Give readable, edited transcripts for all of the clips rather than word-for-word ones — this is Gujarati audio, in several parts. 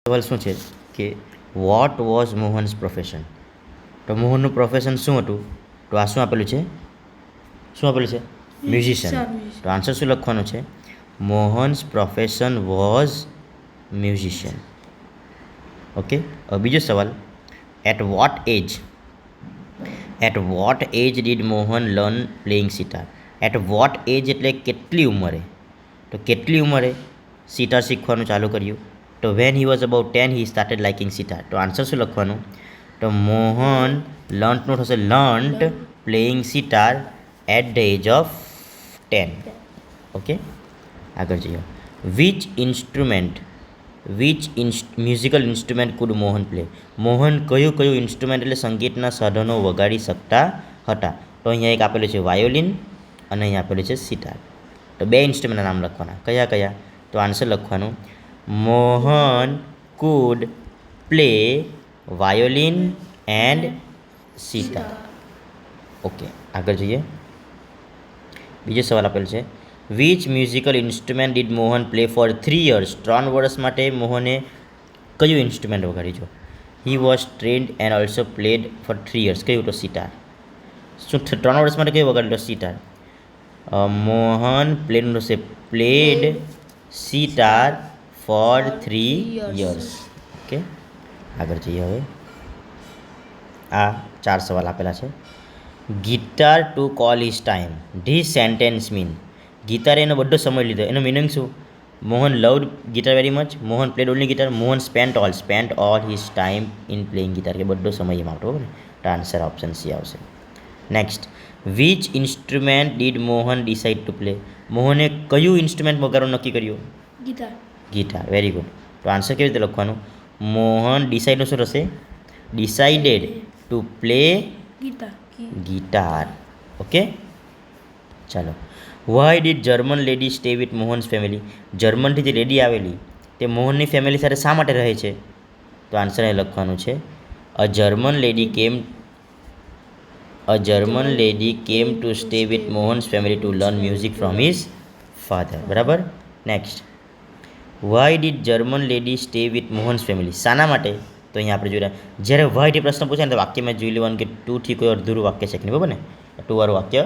સવાલ શું છે કે વોટ વોઝ મોહન્સ પ્રોફેશન? તો મોહનનું પ્રોફેશન શું હતું? તો આ શું આપેલું છે? શું આપેલું છે? મ્યુઝિશિયન. તો આન્સર શું લખવાનું છે? Mohan's profession was musician. Okay. બીજો સવાલ, at what age did Mohan learn playing sitar? At what age એટલે કેટલી ઉંમરે? તો કેટલી ઉંમરે સિતાર શીખવાનું ચાલુ કર્યું? તો when he was about 10 he started liking sitar. તો આન્સર શું લખવાનું? તો મોહન લર્નનું થશે learnt playing sitar at the age of 10. Okay. આગળ જઈએ. Which musical instrument could Mohan play? Mohan કયું ઇન્સ્ટ્રુમેન્ટ એટલે સંગીતના સાધનો વગાડી શકતા હતા? તો અહીંયા એક આપેલું છે વાયોલિન અને અહીંયા આપેલું છે સિતાર. તો બે ઇન્સ્ટ્રુમેન્ટના નામ લખવાના. કયા? તો આન્સર લખવાનું Mohan food play violin and sitar. Okay. આગળ જોઈએ. બીજો સવાલ આપેલો છે, which musical instrument did Mohan play for 3 years? 3 વર્ષ માટે મોહને કયું ઇન્સ્ટ્રુમેન્ટ વગાડ્યું છે? He was trained and also played for 3 years. કયું? તો સિતાર. શું 3 વર્ષ માટે કયું વગાડ્યું? તો sitar. Mohan played sitar for 3 years. Okay. આગળ જઈએ હવે. આ 4 સવાલ આપેલા છે. Guitar took all his time. This sentence mean. ગિટારે એનો બધો સમય લીધો. એનો મિનિંગ શું? Mohan loved guitar very much. Mohan played only guitar. Mohan spent all his time in playing guitar. કે બધો સમય એમાં આવતો બરાબર ને? તો આન્સર ઓપ્શન સી આવશે. Next, which instrument did Mohan decide to play? મોહને કયું ઇન્સ્ટ્રુમેન્ટ વગાડવાનું નક્કી કર્યું? ગિટાર. Very good. તો આન્સર કેવી રીતે લખવાનું? મોહન ડિસાઇડનું શું થશે? Decided to play guitar. Okay. ચાલો. Why did German lady stay with Mohan's family? જર્મનથી જે લેડી આવેલી તે મોહનની ફેમિલી સાથે શા માટે રહે છે? તો આન્સર એ લખવાનું છે a German lady came to stay with Mohan's family to learn music from his father. બરાબર. Next, why did German lady stay with Mohan's family? શાના માટે? તો અહીંયા આપણે જોઈ જ્યારે વાયથી પ્રશ્ન પૂછે ને તો વાક્યમાં જોઈ લેવાનું કે ટુથી કોઈ અડધું વાક્ય છે કે નહીં, બરાબર ને? ટુવાળું વાક્ય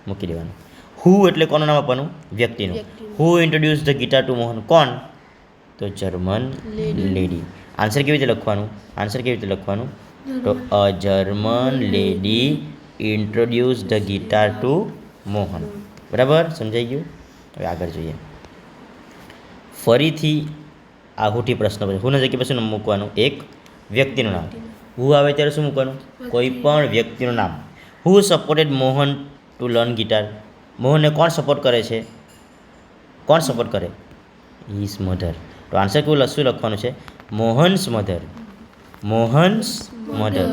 મૂકી દેવાનું. હુ એટલે કોનું નામ આપવાનું? વ્યક્તિનું. Who introduce the guitar to Mohan? કોણ? તો જર્મન લેડી. આન્સર કેવી રીતે લખવાનું? તો a German lady introduce the guitar to Mohan. બરાબર. સમજાઈ ગયું? હવે આગળ જોઈએ. ફરીથી આહુથી પ્રશ્ન પૂછે. હુના જગ્યાએ પછી મૂકવાનું એક વ્યક્તિનું નામ. હુ આવે ત્યારે શું મૂકવાનું? કોઈ પણ વ્યક્તિનું નામ. Who supported Mohan to learn guitar? મોહનને કોણ સપોર્ટ કરે છે? His mother. તો આન્સર શું લખવાનું છે? Mohan's mother. MOHANS. Mohan's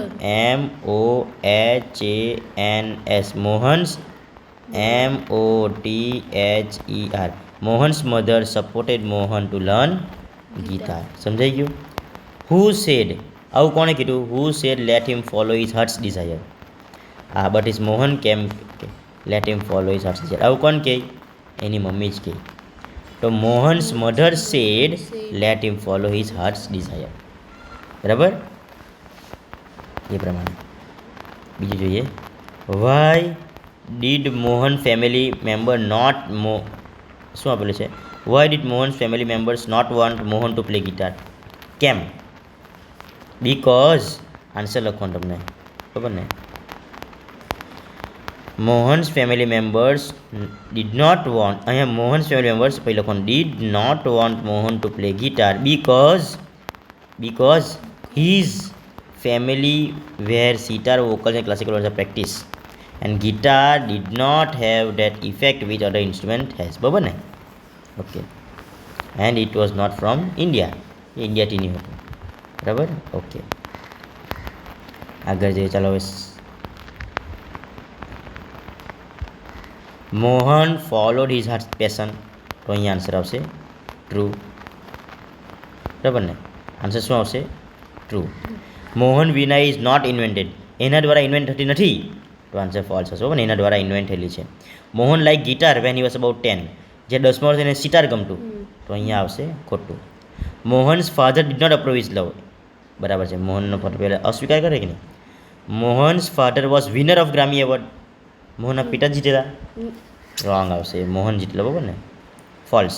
MOTHER. Mohan's mother supported Mohan to learn guitar. સમજાઈ ગયું? હુ સેડ, આવું કોણે કીધું? Who said let him follow his heart's desire? But is Mohan came let him follow his heart's desire? આવું કોણ કહે? એની મમ્મી જ કહે. તો Mohan's mother said let him follow his heart's desire. બરાબર. એ પ્રમાણે બીજું જોઈએ. Why did Mohan family member શું આપેલું છે? Why did Mohan's family members not want Mohan to play guitar? કેમ? બીકોઝ. આન્સર લખવાનું તમને ખબર ને? Mohan's family members did not want. અહીંયા મોહન્સ ફેમિલી મેમ્બર્સ પછી લખવાનું did not want Mohan to play guitar because his family were sitar, vocals and classical practice and guitar did not have that effect which other instrument has. બરાબર ને? Okay. And it was not from India. ઇન્ડિયાથી નહીં હતું. બરાબર. ઓકે. આગળ જઈએ. ચાલો હવે. Mohan followed his heart passion? તો અહીંયા આન્સર આવશે ટ્રુ. બરાબર ને? આન્સર શું આવશે? True. Mohan veena is not invented? એના દ્વારા ઇન્વેન્ટ થતી નથી. તો આન્સર ફોલ્સ હશે. બરાબર ને? એના દ્વારા ઇન્વેન્ટ થયેલી છે. Mohan like guitar van he was about 10? જે 10મા વર્ષે એને સિતાર ગમતું. તો અહીંયા આવશે ખોટું. Mohan's father did not approve his love, બરાબર છે. મોહનનો ફાધર પહેલાં અસ્વીકાર કરે કે નહીં. Mohan's father was winner of Grammy award, મોહનના પિતા જીતેલા, રોંગ આવશે. મોહન જીતલો, બરાબર ને, false.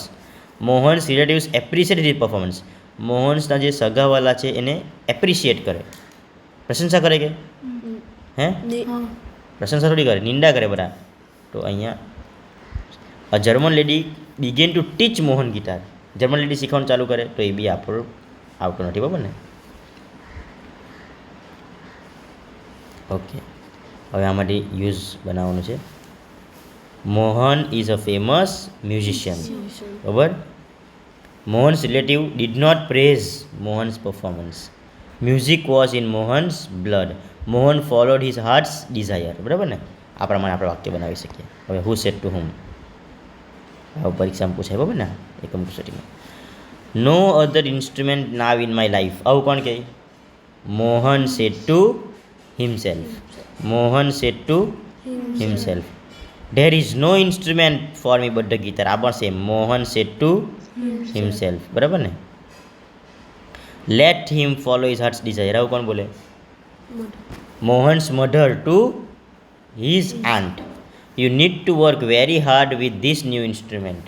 Mohan's relatives appreciate his performance, મોહન્સના જે સગાવાલા છે એને એપ્રિશિએટ કરે, પ્રશંસા કરે કે હે, પ્રશંસા થોડી કરે, નિંદા કરે બધા. તો અહીંયા a German lady began to teach Mohan guitar, German lady શીખવાનું ચાલુ કરે, તો એ બી આપણું આવતું નથી, બરાબર ને. ઓકે, હવે આમાંથી યુઝ બનાવવાનું છે. Mohan is a famous musician, બરાબર. Mohan's relative did not praise Mohan's performance, music was in Mohan's blood, Mohan followed his heart's desire, બરાબર ને. આ પ્રમાણે આપણે વાક્ય બનાવી શકીએ. હવે હુ સેડ ટુ હુમ, હવે પરીક્ષામાં પૂછાય, બરાબર ને, એકમ કસોટીમાં. No other instrument now in my life, આવું કોણ કહે? Mohan said to himself, Mohan said to himself. There is no instrument for me but the guitar, આ પણ same, Mohan said to himself, બરાબર ને. Let him follow his heart's desire, આવું કોણ બોલે? Mohan's mother to his aunt, you need to work very hard with this new instrument,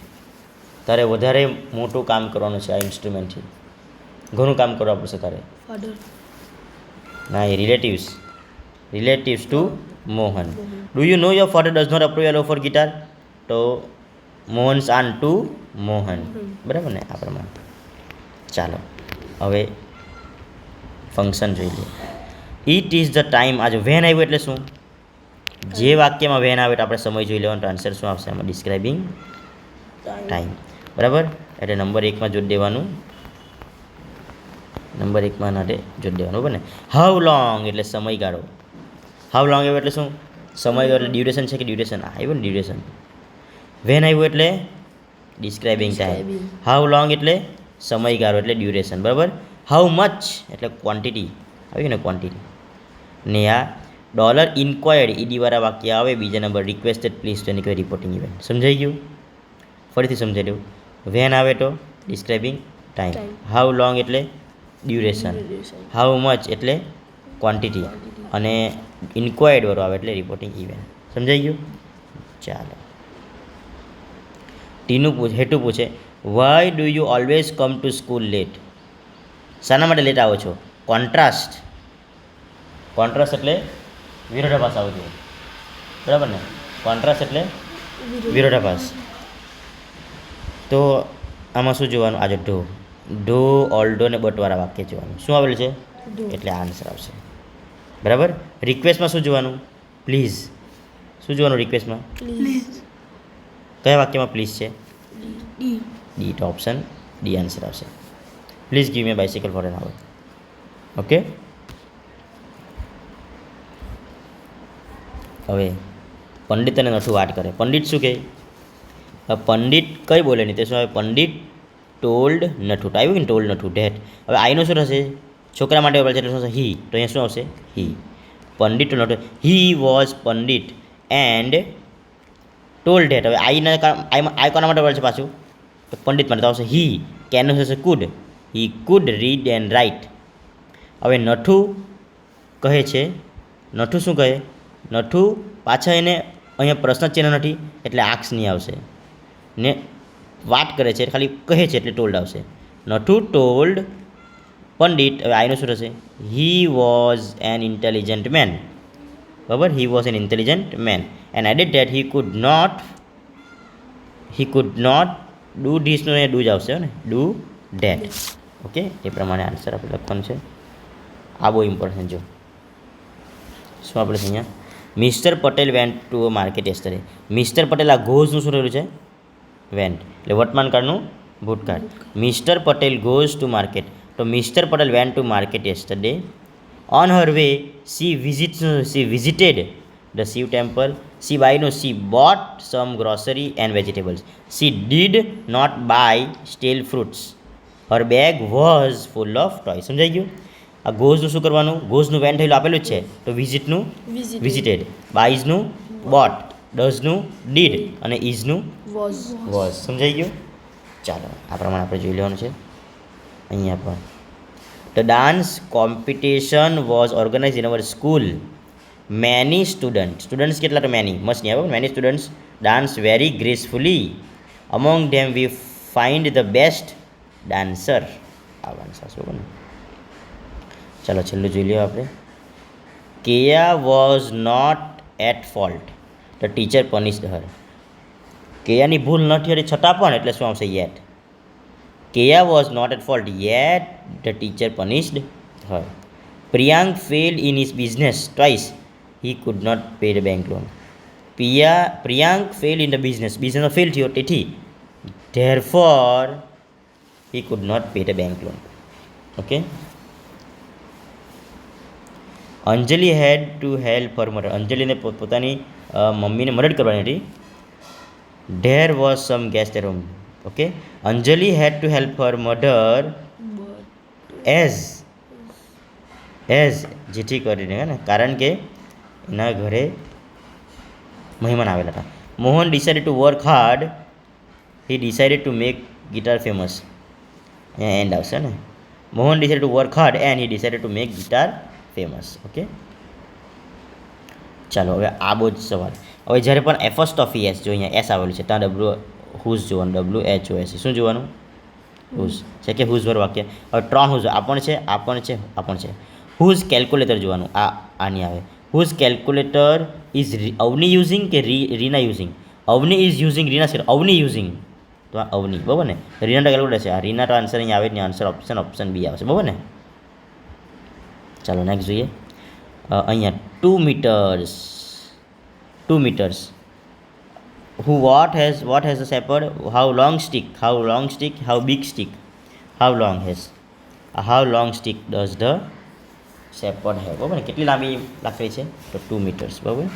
તારે વધારે મોટું કામ કરવાનું છે આ ઇન્સ્ટ્રુમેન્ટથી, ઘણું કામ કરવા પડશે તારે. ના, એ relatives to Mohan. Do you know your father does not approve your love for guitar, તો મોહન્સ આન્ટ ટુ મોહન, બરાબર ને, આ પ્રમાણે. ચાલો હવે ફંક્શન જોઈ લઈએ. ઇટ ઇઝ ધ ટાઈમ, આજે વેન આવ્યું એટલે શું? જે વાક્યમાં વેન આવે તો આપણે સમય જોઈ લેવાનો, તો આન્સર શું આવશે આમાં? ડિસ્ક્રાઇબિંગ ટાઈમ, બરાબર. એટલે નંબર 1માં જોડી દેવાનું, નંબર 1માં માટે જોડી દેવાનું, બરાબર ને. હાઉ લોંગ એટલે સમયગાળો, હાઉ લોંગ આવ્યું એટલે શું? સમયગાળો, એટલે ડ્યુરેશન છે કે ડ્યુરેશન, આવ્યું ને ડ્યુરેશન. વેન આવ્યું એટલે ડિસ્ક્રાઇબિંગ ટાઈમ, હાઉ લોંગ એટલે સમયગાળો એટલે ડ્યુરેશન, બરાબર. હાઉ મચ એટલે ક્વોન્ટિટી, આવ્યું ને ક્વોન્ટિટી. ને આ ડોલર ઇન્ક્વાયર્ડ ઈડીવાળા વાક્ય આવે બીજા નંબર, રિક્વેસ્ટેડ પ્લીઝ તો એની કોઈ રિપોર્ટિંગ ઇવેન્ટ. સમજાઈ ગયું? ફરીથી સમજાઈ દઉં. વેન આવે તો ડિસ્ક્રાઇબિંગ ટાઈમ, હાઉ લોંગ એટલે ડ્યુરેશન, હાઉ મચ એટલે ક્વોન્ટિટી, અને ઇન્ક્વાયર્ડ વાળો આવે એટલે રિપોર્ટિંગ ઇવેન્ટ. સમજાઈ ગયું? ચાલો. હેતુ પૂછે, why do you always come to school late, શાના માટે લેટ આવો છો? કોન્ટ્રાસ્ટ, કોન્ટ્રાસ્ટ એટલે વિરોધાભાસ આવો જોઈએ, બરાબર ને. કોન્ટ્રાસ્ટ એટલે વિરોધાભાસ. તો આમાં શું જોવાનું? આજે ઢો ઓલ્ડો ને બટવાળા વાક્ય જોવાનું. શું આવેલું છે? એટલે આન્સર આવશે, બરાબર. રિક્વેસ્ટમાં શું જોવાનું? પ્લીઝ. શું જોવાનું રિક્વેસ્ટમાં? કયા વાક્યમાં પ્લીઝ છે? ડી, તો ઓપ્શન ડી આન્સર આવશે. Please give me a bicycle for an hour. Okay. હવે પંડિત અને નઠું વાત કરે. પંડિત શું કહે? પંડિત કઈ બોલે નહીં તે શું આવે? પંડિત ટોલ્ડ નઠું, તો આવ્યું કે ટોલ્ડ નઠું ધેટ. હવે આઈનું શું થશે? છોકરા માટે બોલે છે એટલે શું થશે? હી, તો અહીંયા શું આવશે? He. Pandit to Nathu, he was pandit and told that. હવે આઈ કોના માટે બોલે છે પાછું? પંડિત માટે, તો આવશે હી. કેનનું થશે food, he could read and write. હવે નઠું કહે છે, નઠું શું કહે? નઠું પાછા એને અહીંયા પ્રશ્ન ચિહ્ન નથી એટલે આક્સ નહીં આવશે, ને વાત કરે છે ખાલી કહે છે એટલે ટોલ્ડ આવશે. નઠું ટોલ્ડ પંડિત, હવે આઈનું શું થશે? He was an intelligent man, બરાબર. He was an intelligent man and added that he could not do ધીસનું અહીંયા ડુ જ આવશે ને, ડુ ધેટ. ઓકે, એ પ્રમાણે આન્સર આપણે લખવાનું છે. આ બહુ ઇમ્પોર્ટન્ટ. જો શું આપણે છે અહીંયા, mister Patel went to a market yesterday. Mister Patel, આ ગોઝનું શું રહેલું છે? વેન્ટ, એટલે વર્તમાન કાળનું ભૂતકાળ. Mister Patel goes to market, તો mister Patel went to market yesterday. On her way she visited the Shiv temple. She બાયનો she bought some grocery and vegetables. She did not buy stale fruits. Her bag was full of toy. સમજાઈ ગયું? આ ગોઝનું શું કરવાનું? ગોઝનું વેન થયેલું આપેલું જ છે, તો વિઝિટનું વિઝિટેડ, બાયઝનું બોટ, ડઝનું ડીડ અને ઇઝનું વોઝ. સમજાઈ ગયું? ચાલો આ પ્રમાણે આપણે જોઈ લેવાનું છે. અહીંયા પણ the dance competition was organise in our school many students કેટલા તો મેની મસ્ત નહીં આવે many students dance very gracefully among them we find the best dancer આવવાનું સાચું બને ચાલો છેલ્લું જોઈ લઈએ આપણે Keya was not at fault the teacher punished her કેયાની ભૂલ નથી હતી છતાં પણ એટલે શું આવશે yet Keya was not at fault yet the teacher punished her Priyank failed in his business twice he could not pay the bank loan Priyank fail in the બિઝનેસમાં ફેલ થયો તેથી therefore he could not pay the bank loan okay Anjali had to help her mother અંજલિને પોતાની મમ્મીને મદદ કરવાની હતી there was some guest at home okay Anjali had to help her mother as જેથી કરીને ને કારણ કે એના ઘરે મહેમાન આવેલા હતા Mohan decided to work hard he decided to make guitar famous અહીંયા એન્ડ આવશે ને Mohan decided to work hard and he decided to make guitar famous okay ચાલો હવે આ બહુ જ સવાલ હવે જ્યારે પણ એફોસ્ટોફી એસ જો અહીંયા એસ આવેલું છે ત્યાં હુઝ જોવાનું WHOS શું જોવાનું હુઝ છે કે હુઝ વર વાક્ય હવે 3 હુઝ આ પણ છે હુઝ કેલ્ક્યુલેટર જોવાનું આની આવે whose calculator is Avni using કે Reena using Avni is using Reena છે અવની યુઝિંગ તો આ અવની બરાબર ને રીના તો કેલ્ક્યુલેટર છે આ રીના તો આન્સર અહીંયા આવે જ નહીં આન્સર ઓપ્શન બી આવશે બરાબર ને ચાલો નેક્સ્ટ જોઈએ અહીંયા 2 meters what has the shepherd how long stick how big stick how long stick does the shepherd have બરાબર ને કેટલી લાંબી લાકડી છે તો 2 meters બરાબર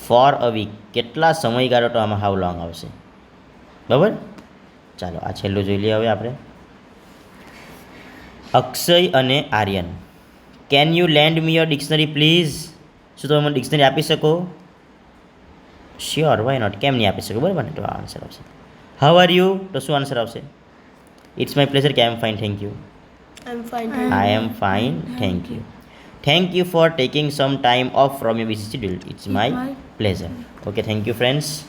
ફોર અ વીક કેટલા સમયગાળો તો આમાં હાઉ લોંગ આવશે બરાબર ચાલો આ છેલ્લું જોઈ લઈએ હવે આપણે અક્ષય અને Aryan can you lend me your dictionary please શું તમે મને ડિક્શનરી આપી શકો શ્યોર વાય નોટ કેમ નહીં આપી શકો બરાબર ને તો આ આન્સર આવશે હાઉ આર યુ તો શું આન્સર આવશે ઇટ્સ માય પ્લેઝર કે I am fine thank you I am fine thank you for taking some time off from your busy schedule it's my pleasure okay thank you friends